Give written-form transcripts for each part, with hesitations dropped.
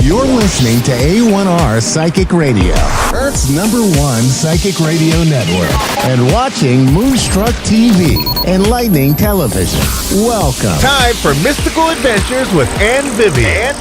You're listening to A1R Psychic Radio, Earth's #1 psychic radio network, and watching Moonstruck TV and Lightning Television. Welcome. Time for Mystical Adventures with Ann Vivian.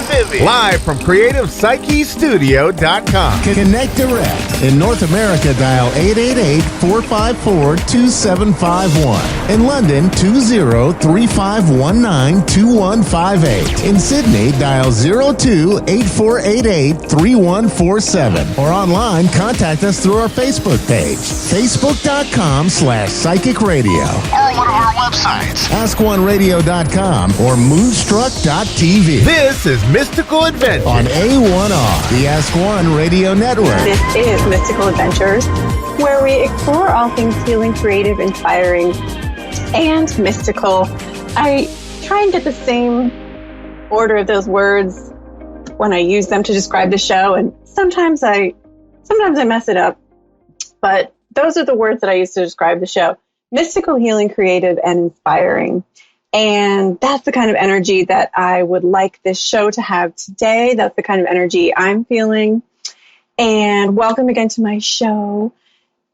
Live from CreativePsycheStudio.com. Connect direct. In North America, dial 888-454-2751. In London, 20-3519-2158. In Sydney, dial 02-8488-3147. Or online, contact us through our Facebook page, facebook.com/psychic radio. Or one of our websites, AskOneRadio.com or Moonstruck.tv. This is Mystical Adventures On A1R, the Ask One Radio Network. This is Mystical Adventures, where we explore all things healing, creative, inspiring, and mystical. I try and get the same order of those words when I use them to describe the show, and sometimes I mess it up, but those are the words that I use to describe the show. Mystical, healing, creative, and inspiring. And that's the kind of energy that I would like this show to have today. That's the kind of energy I'm feeling. And welcome again to my show.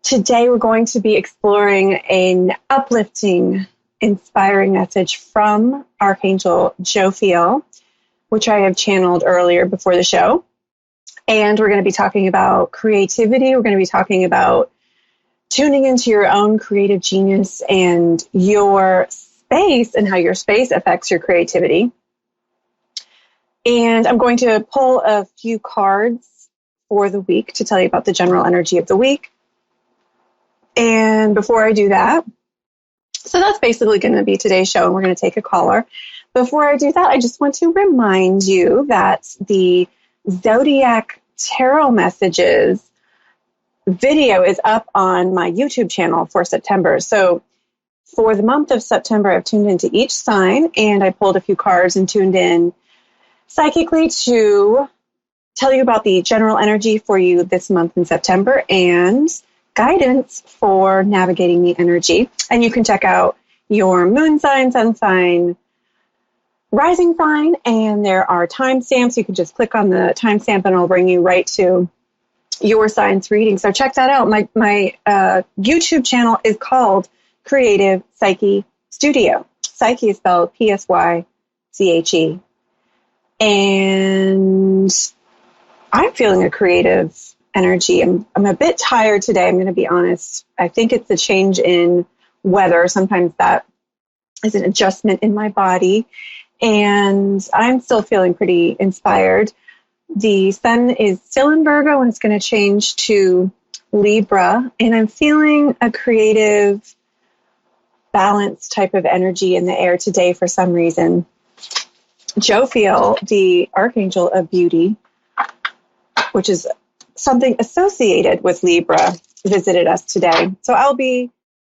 Today we're going to be exploring an uplifting, inspiring message from Archangel Jophiel, which I have channeled earlier before the show. And we're going to be talking about creativity. We're going to be talking about tuning into your own creative genius and your space and how your space affects your creativity. And I'm going to pull a few cards for the week to tell you about the general energy of the week. And before I do that, so that's basically going to be today's show, and we're going to take a caller. Before I do that, I just want to remind you that the Zodiac Tarot Messages video is up on my YouTube channel for September. So for the month of September, I've tuned into each sign, and I pulled a few cards and tuned in psychically to tell you about the general energy for you this month in September and guidance for navigating the energy. And you can check out your moon sign, sun sign, rising sign, and there are timestamps. You can just click on the timestamp and it'll bring you right to your sign's reading. So check that out. My YouTube channel is called Creative Psyche Studio. Psyche is spelled Psyche. And I'm feeling a creative energy. I'm a bit tired today, I'm going to be honest. I think it's a change in weather. Sometimes that is an adjustment in my body. And I'm still feeling pretty inspired. The sun is still in Virgo, and it's going to change to Libra. And I'm feeling a creative, balanced type of energy in the air today for some reason. Jophiel, the Archangel of Beauty, which is something associated with Libra, visited us today. So I'll be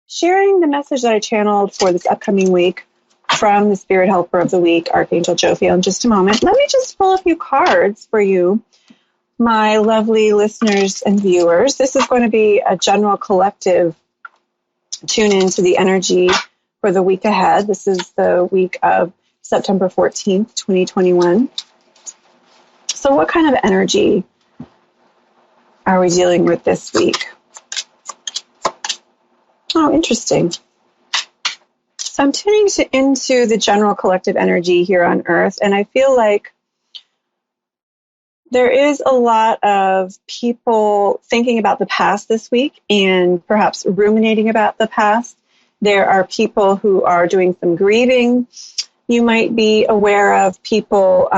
sharing the message that I channeled for this upcoming week from the Spirit Helper of the Week, Archangel Jophiel, in just a moment. Let me just pull a few cards for you, my lovely listeners and viewers. This is going to be a general collective tune into the energy for the week ahead. This is the week of September 14th, 2021. So what kind of energy are we dealing with this week? Oh, interesting. So I'm tuning into the general collective energy here on Earth, and I feel like there is a lot of people thinking about the past this week and perhaps ruminating about the past. There are people who are doing some grieving. You might be aware of people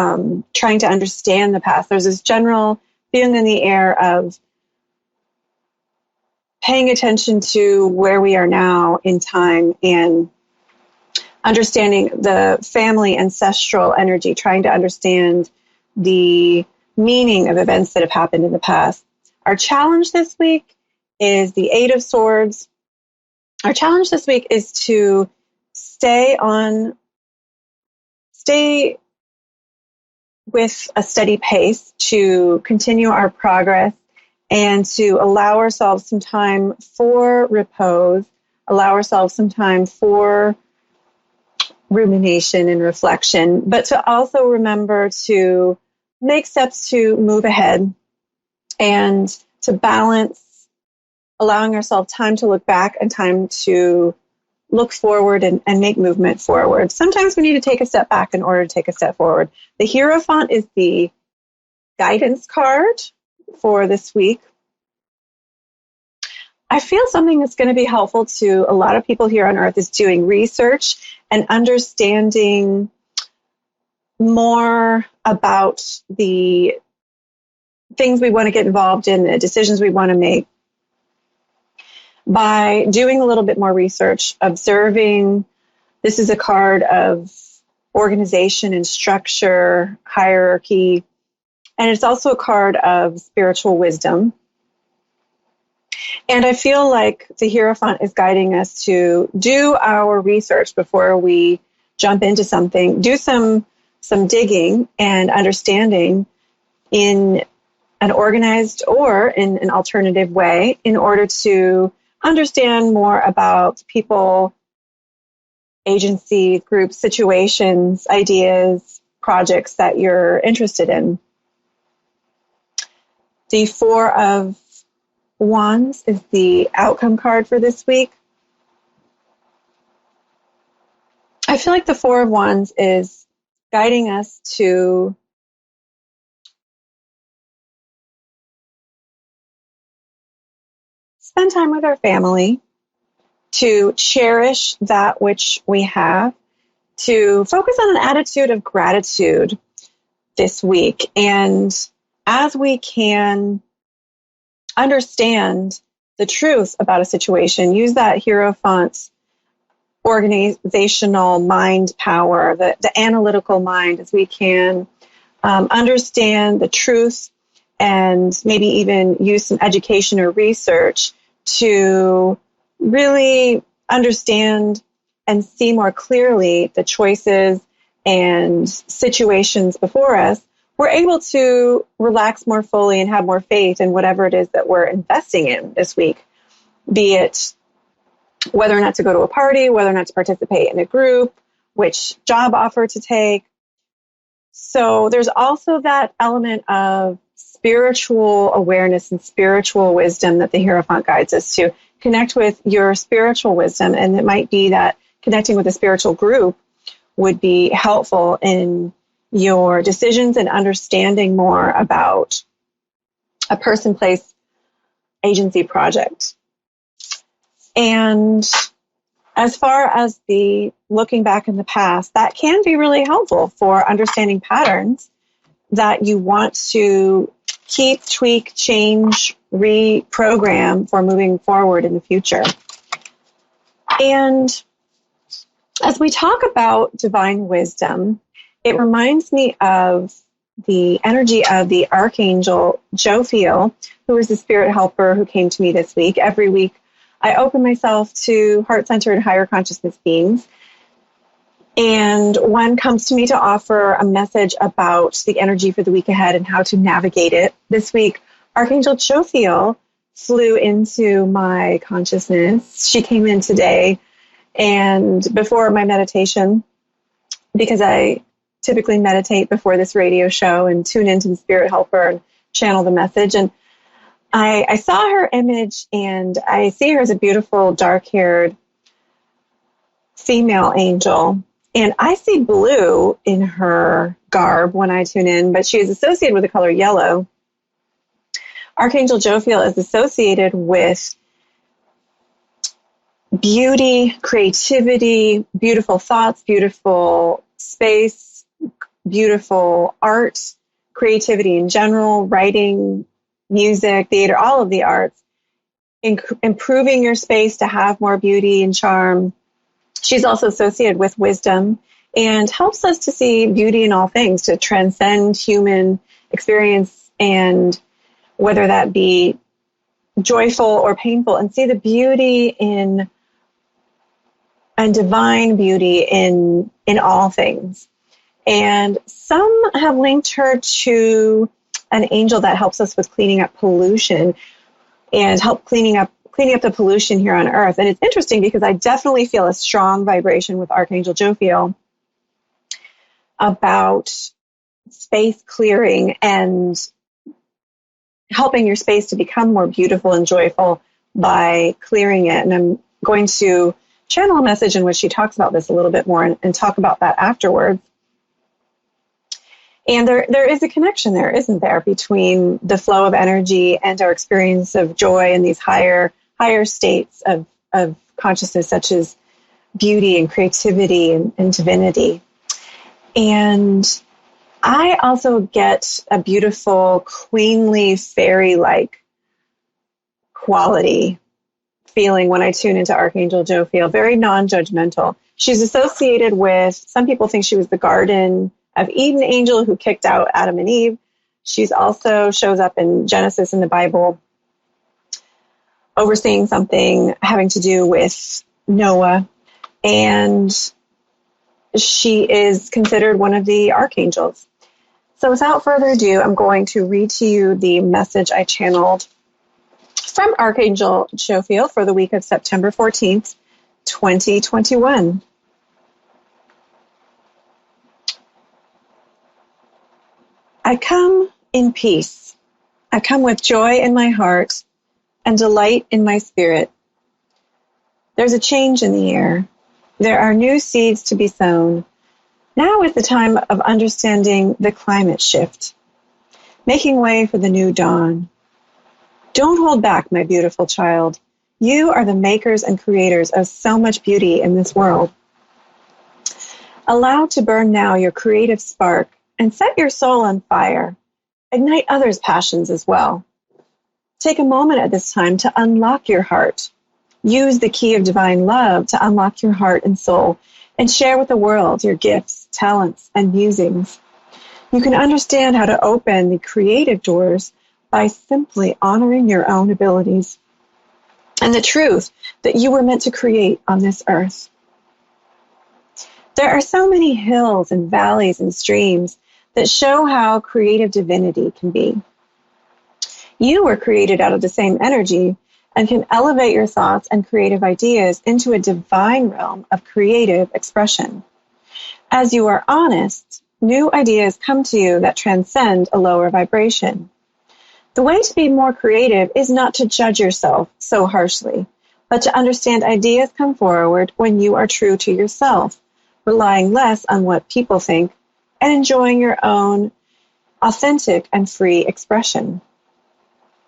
trying to understand the past. There's this general feeling in the air of paying attention to where we are now in time and understanding the family ancestral energy, trying to understand the meaning of events that have happened in the past. Our challenge this week is the Eight of Swords. Our challenge this week is to stay with a steady pace, to continue our progress, and to allow ourselves some time for repose, allow ourselves some time for rumination and reflection, but to also remember to make steps to move ahead and to balance, allowing ourselves time to look back and time to look forward and make movement forward. Sometimes we need to take a step back in order to take a step forward. The Hierophant is the guidance card for this week. I feel something that's going to be helpful to a lot of people here on Earth is doing research and understanding more about the things we want to get involved in, the decisions we want to make. By doing a little bit more research, observing, this is a card of organization and structure, hierarchy, and it's also a card of spiritual wisdom. And I feel like the Hierophant is guiding us to do our research before we jump into something, do some digging and understanding in an organized or in an alternative way in order to understand more about people, agencies, groups, situations, ideas, projects that you're interested in. The Four of Wands is the outcome card for this week. I feel like the Four of Wands is guiding us to spend time with our family, to cherish that which we have, to focus on an attitude of gratitude this week. And as we can understand the truth about a situation, use that Hierophant's organizational mind power, the analytical mind, as we can understand the truth and maybe even use some education or research to really understand and see more clearly the choices and situations before us, we're able to relax more fully and have more faith in whatever it is that we're investing in this week, be it whether or not to go to a party, whether or not to participate in a group, which job offer to take. So there's also that element of spiritual awareness and spiritual wisdom that the Hierophant guides us to. Connect with your spiritual wisdom, and it might be that connecting with a spiritual group would be helpful in your decisions and understanding more about a person, place, agency, project. And as far as the looking back in the past, that can be really helpful for understanding patterns that you want to keep, tweak, change, reprogram for moving forward in the future. And as we talk about divine wisdom, it reminds me of the energy of the Archangel Jophiel, who is the spirit helper who came to me this week. Every week, I open myself to heart-centered higher consciousness beings. And one comes to me to offer a message about the energy for the week ahead and how to navigate it. This week, Archangel Jophiel flew into my consciousness. She came in today, and before my meditation, because I typically meditate before this radio show and tune into the spirit helper and channel the message. And I saw her image, and I see her as a beautiful, dark-haired female angel. And I see blue in her garb when I tune in, but she is associated with the color yellow. Archangel Jophiel is associated with beauty, creativity, beautiful thoughts, beautiful space, beautiful art, creativity in general, writing, music, theater, all of the arts, improving your space to have more beauty and charm. She's also associated with wisdom and helps us to see beauty in all things, to transcend human experience, and whether that be joyful or painful, and see the beauty in and divine beauty in all things. And some have linked her to an angel that helps us with cleaning up pollution and help cleaning up the pollution here on Earth. And it's interesting because I definitely feel a strong vibration with Archangel Jophiel about space clearing and helping your space to become more beautiful and joyful by clearing it. And I'm going to channel a message in which she talks about this a little bit more and talk about that afterwards. And there is a connection there, isn't there, between the flow of energy and our experience of joy in these higher states of consciousness, such as beauty and creativity and divinity. And I also get a beautiful, queenly, fairy-like quality feeling when I tune into Archangel Jophiel, very non-judgmental. She's associated with, some people think she was the Garden of Eden angel who kicked out Adam and Eve. She's also shows up in Genesis in the Bible, overseeing something having to do with Noah. And she is considered one of the archangels. So without further ado, I'm going to read to you the message I channeled from Archangel Jophiel for the week of September 14th, 2021. I come in peace. I come with joy in my heart and delight in my spirit. There's a change in the air. There are new seeds to be sown. Now is the time of understanding the climate shift, making way for the new dawn. Don't hold back, my beautiful child. You are the makers and creators of so much beauty in this world. Allow to burn now your creative spark and set your soul on fire. Ignite others' passions as well. Take a moment at this time to unlock your heart. Use the key of divine love to unlock your heart and soul and share with the world your gifts, talents, and musings. You can understand how to open the creative doors by simply honoring your own abilities and the truth that you were meant to create on this earth. There are so many hills and valleys and streams that show how creative divinity can be. You were created out of the same energy and can elevate your thoughts and creative ideas into a divine realm of creative expression. As you are honest, new ideas come to you that transcend a lower vibration. The way to be more creative is not to judge yourself so harshly, but to understand ideas come forward when you are true to yourself, relying less on what people think and enjoying your own authentic and free expression.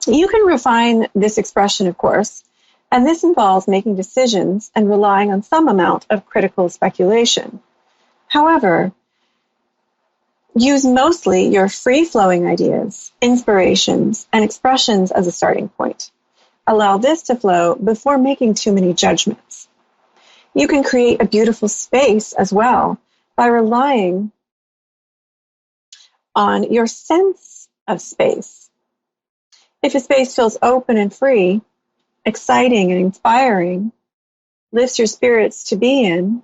You can refine this expression, of course, and this involves making decisions and relying on some amount of critical speculation. However, use mostly your free-flowing ideas, inspirations, and expressions as a starting point. Allow this to flow before making too many judgments. You can create a beautiful space as well by relying on your sense of space. If a space feels open and free, exciting and inspiring, lifts your spirits to be in,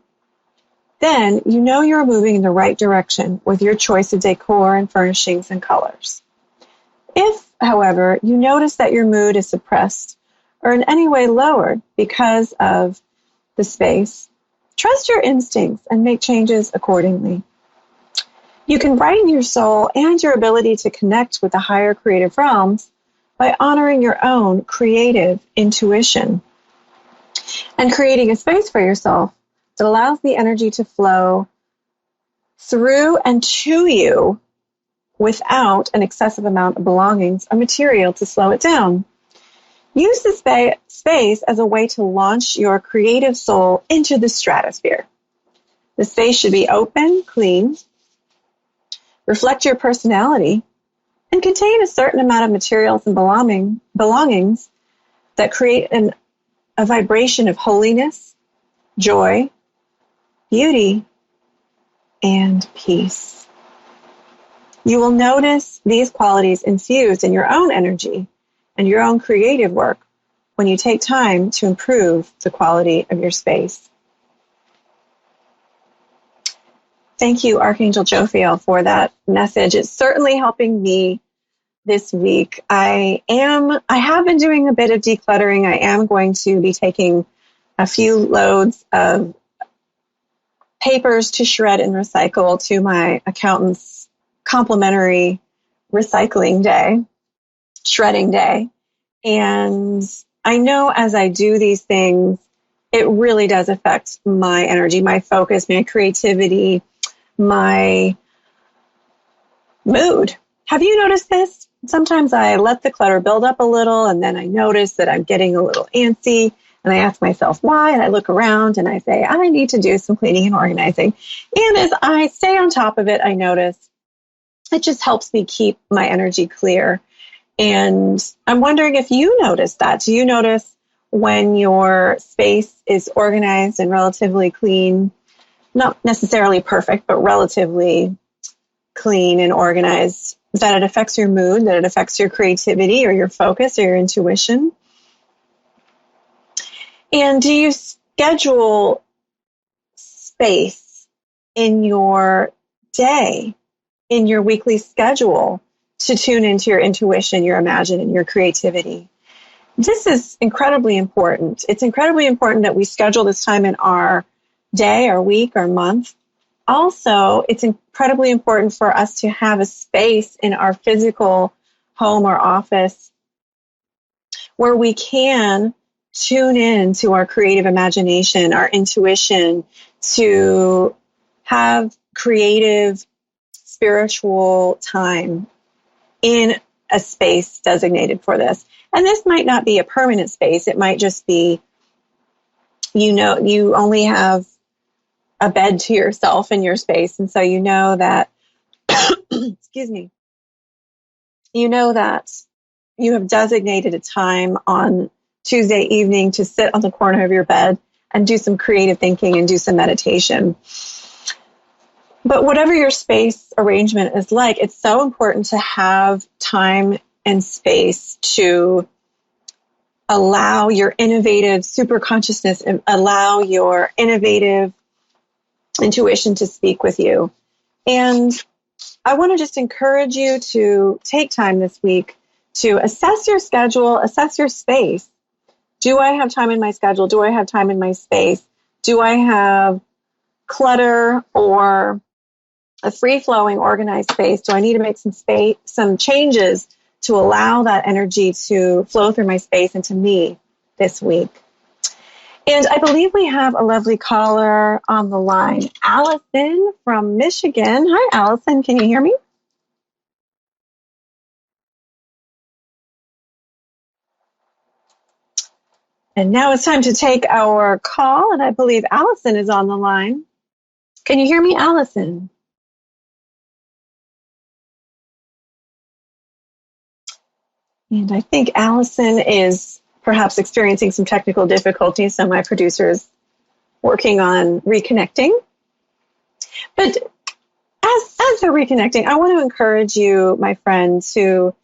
then you know you're moving in the right direction with your choice of decor and furnishings and colors. If, however, you notice that your mood is suppressed or in any way lowered because of the space, trust your instincts and make changes accordingly. You can brighten your soul and your ability to connect with the higher creative realms by honoring your own creative intuition and creating a space for yourself that allows the energy to flow through and to you without an excessive amount of belongings or material to slow it down. Use the space as a way to launch your creative soul into the stratosphere. The space should be open, clean, reflect your personality, and contain a certain amount of materials and belongings that create a vibration of holiness, joy, beauty, and peace. You will notice these qualities infused in your own energy and your own creative work when you take time to improve the quality of your space. Thank you, Archangel Jophiel, for that message. It's certainly helping me this week. I have been doing a bit of decluttering. I am going to be taking a few loads of papers to shred and recycle to my accountant's complementary recycling day, shredding day. And I know as I do these things, it really does affect my energy, my focus, my creativity, my mood. Have you noticed this? Sometimes I let the clutter build up a little and then I notice that I'm getting a little antsy and I ask myself why, and I look around and I say, I need to do some cleaning and organizing. And as I stay on top of it, I notice it just helps me keep my energy clear. And I'm wondering if you notice that. Do you notice when your space is organized and relatively clean, not necessarily perfect, but relatively clean and organized, that it affects your mood, that it affects your creativity or your focus or your intuition? And do you schedule space in your day, in your weekly schedule, to tune into your intuition, your imagination, and your creativity? This is incredibly important. It's incredibly important that we schedule this time in our day, our week, our month. Also, it's incredibly important for us to have a space in our physical home or office where we can tune in to our creative imagination, our intuition, to have creative, spiritual time in a space designated for this. And this might not be a permanent space. It might just be, you only have a bed to yourself in your space. And so you know that, excuse me, you know that you have designated a time on Tuesday evening to sit on the corner of your bed and do some creative thinking and do some meditation. But whatever your space arrangement is like, it's so important to have time and space to allow your innovative super consciousness and allow your innovative intuition to speak with you. And I want to just encourage you to take time this week to assess your schedule, assess your space. Do I have time in my schedule? Do I have time in my space? Do I have clutter or a free-flowing, organized space? Do I need to make some changes to allow that energy to flow through my space and to me this week? And I believe we have a lovely caller on the line, Allison from Michigan. Hi, Allison. Can you hear me? And now it's time to take our call, and I believe Allison is on the line. Can you hear me, Allison? And I think Allison is perhaps experiencing some technical difficulties, so my producer is working on reconnecting. But as they're reconnecting, I want to encourage you, my friend, to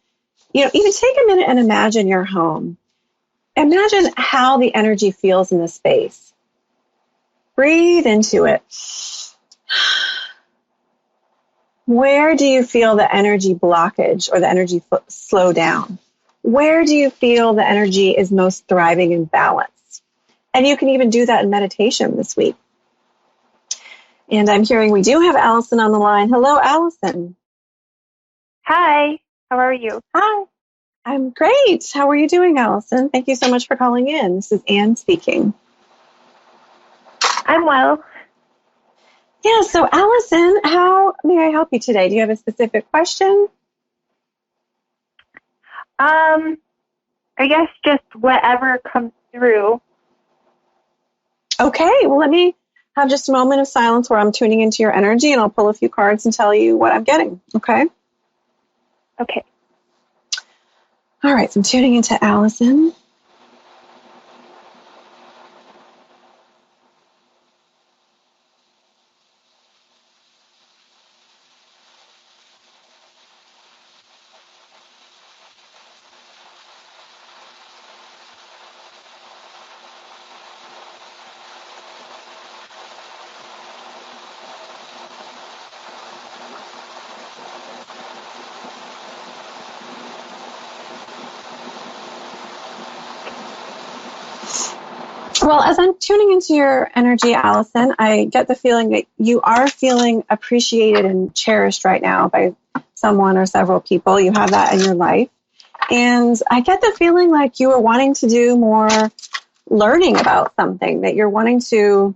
even take a minute and imagine your home. Imagine how the energy feels in the space. Breathe into it. Where do you feel the energy blockage or the energy slow down? Where do you feel the energy is most thriving and balanced? And you can even do that in meditation this week. And I'm hearing we do have Allison on the line. Hello, Allison. Hi, how are you? Hi, I'm great. How are you doing, Allison? Thank you so much for calling in. This is Anne speaking. I'm well. Yeah, so Allison, how may I help you today? Do you have a specific question? I guess just whatever comes through. Okay, well, let me have just a moment of silence where I'm tuning into your energy, and I'll pull a few cards and tell you what I'm getting, okay? Okay. All right, so I'm tuning into Allison. Well, as I'm tuning into your energy, Allison, I get the feeling that you are feeling appreciated and cherished right now by someone or several people. You have that in your life. And I get the feeling like you are wanting to do more learning about something, that you're wanting to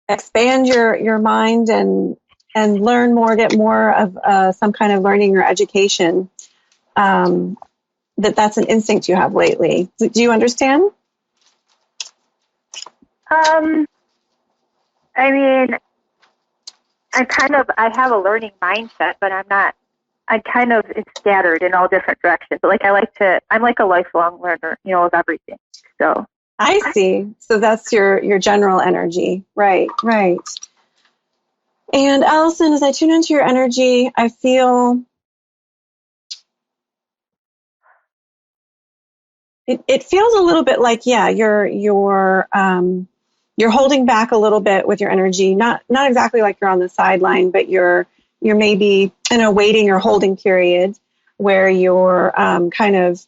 expand your mind and learn more, get more of some kind of learning or education. That's an instinct you have lately. Do you understand? I mean, I have a learning mindset, but I'm kind of scattered in all different directions. Like I'm like a lifelong learner, of everything. So I see. So that's your general energy. Right. And Allison, as I tune into your energy, I feel it feels a little bit like, you're holding back a little bit with your energy, not exactly like you're on the sideline, but you're maybe in a waiting or holding period where you're kind of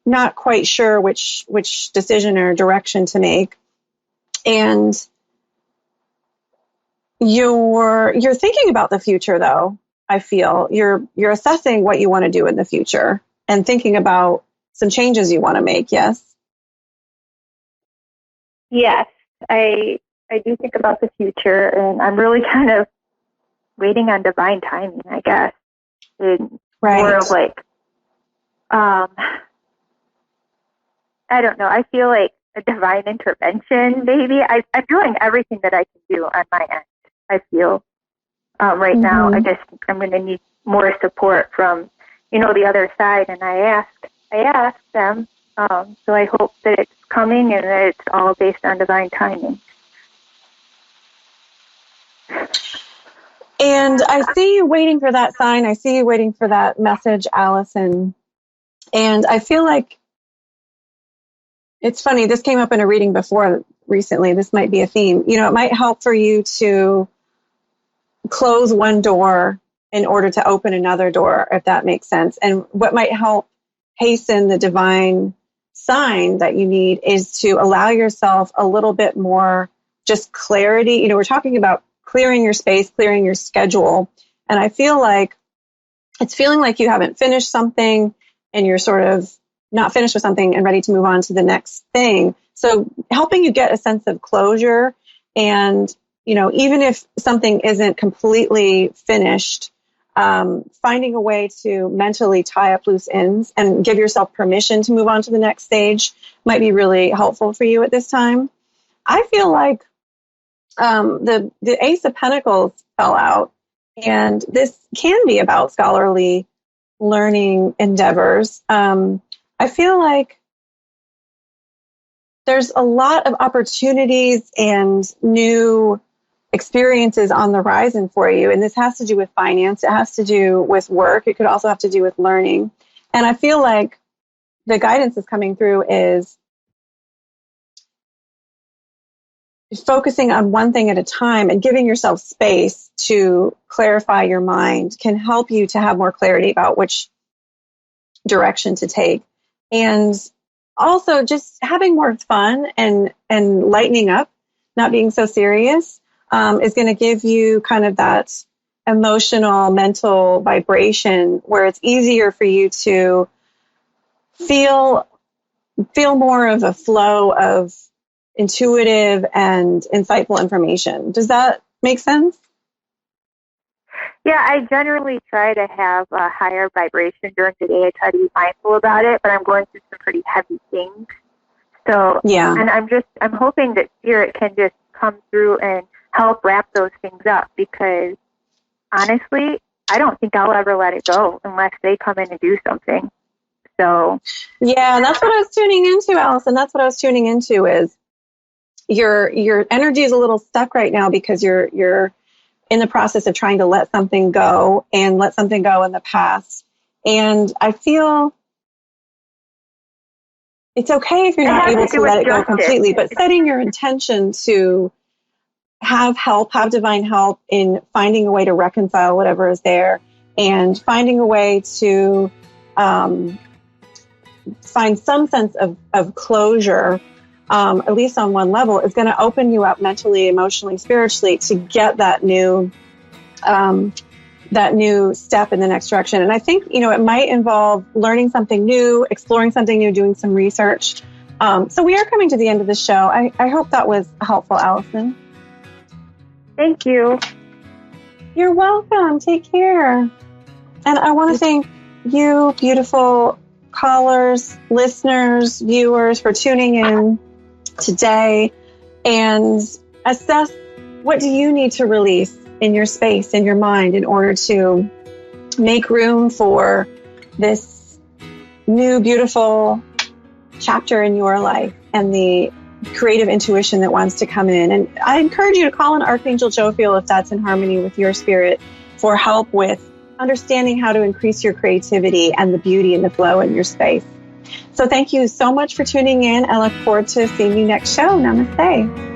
not quite sure which decision or direction to make. And you're thinking about the future, though. I feel you're assessing what you want to do in the future and thinking about some changes you want to make. Yes. yes, I do think about the future, and I'm really kind of waiting on divine timing, I guess. And more of like, I don't know. I feel like a divine intervention, maybe. I'm doing everything that I can do on my end. I feel right now. I'm going to need more support from, the other side. And I asked them. So I hope that it's coming and that it's all based on divine timing. And I see you waiting for that sign. I see you waiting for that message, Allison. And I feel like it's funny. This came up in a reading before recently. This might be a theme. It might help for you to close one door in order to open another door, if that makes sense. And what might help hasten the divine sign that you need is to allow yourself a little bit more just clarity. We're talking about clearing your space, clearing your schedule. And I feel like it's feeling like you haven't finished something and you're sort of not finished with something and ready to move on to the next thing. So helping you get a sense of closure. And, even if something isn't completely finished, finding a way to mentally tie up loose ends and give yourself permission to move on to the next stage might be really helpful for you at this time. I feel like the Ace of Pentacles fell out, and this can be about scholarly learning endeavors. I feel like there's a lot of opportunities and new experiences on the horizon for you. And this has to do with finance. It has to do with work. It could also have to do with learning. And I feel like the guidance that's coming through is focusing on one thing at a time and giving yourself space to clarify your mind can help you to have more clarity about which direction to take. And also just having more fun and lightening up, not being so serious, is going to give you kind of that emotional, mental vibration where it's easier for you to feel more of a flow of intuitive and insightful information. Does that make sense? Yeah, I generally try to have a higher vibration during the day. I try to be mindful about it, but I'm going through some pretty heavy things. So, yeah. And I'm hoping that Spirit can just come through and help wrap those things up, because honestly, I don't think I'll ever let it go unless they come in and do something. So, yeah, that's what I was tuning into, Allison. That's what I was tuning into is your energy is a little stuck right now because you're in the process of trying to let something go and let something go in the past. And I feel it's okay if you're not able to let it go completely, but setting your intention to have help, have divine help in finding a way to reconcile whatever is there and finding a way to find some sense of closure, at least on one level, is going to open you up mentally, emotionally, spiritually to get that new that new step in the next direction. And I think, it might involve learning something new, exploring something new, doing some research. So we are coming to the end of the show. I hope that was helpful, Allison. Thank you. You're welcome. Take care. And I want to thank you, beautiful callers, listeners, viewers, for tuning in today, and assess, what do you need to release in your space, in your mind, in order to make room for this new, beautiful chapter in your life and the creative intuition that wants to come in. And I encourage you to call on Archangel Jophiel if that's in harmony with your spirit, for help with understanding how to increase your creativity and the beauty and the flow in your space. So thank you so much for tuning in. I look forward to seeing you next show. Namaste.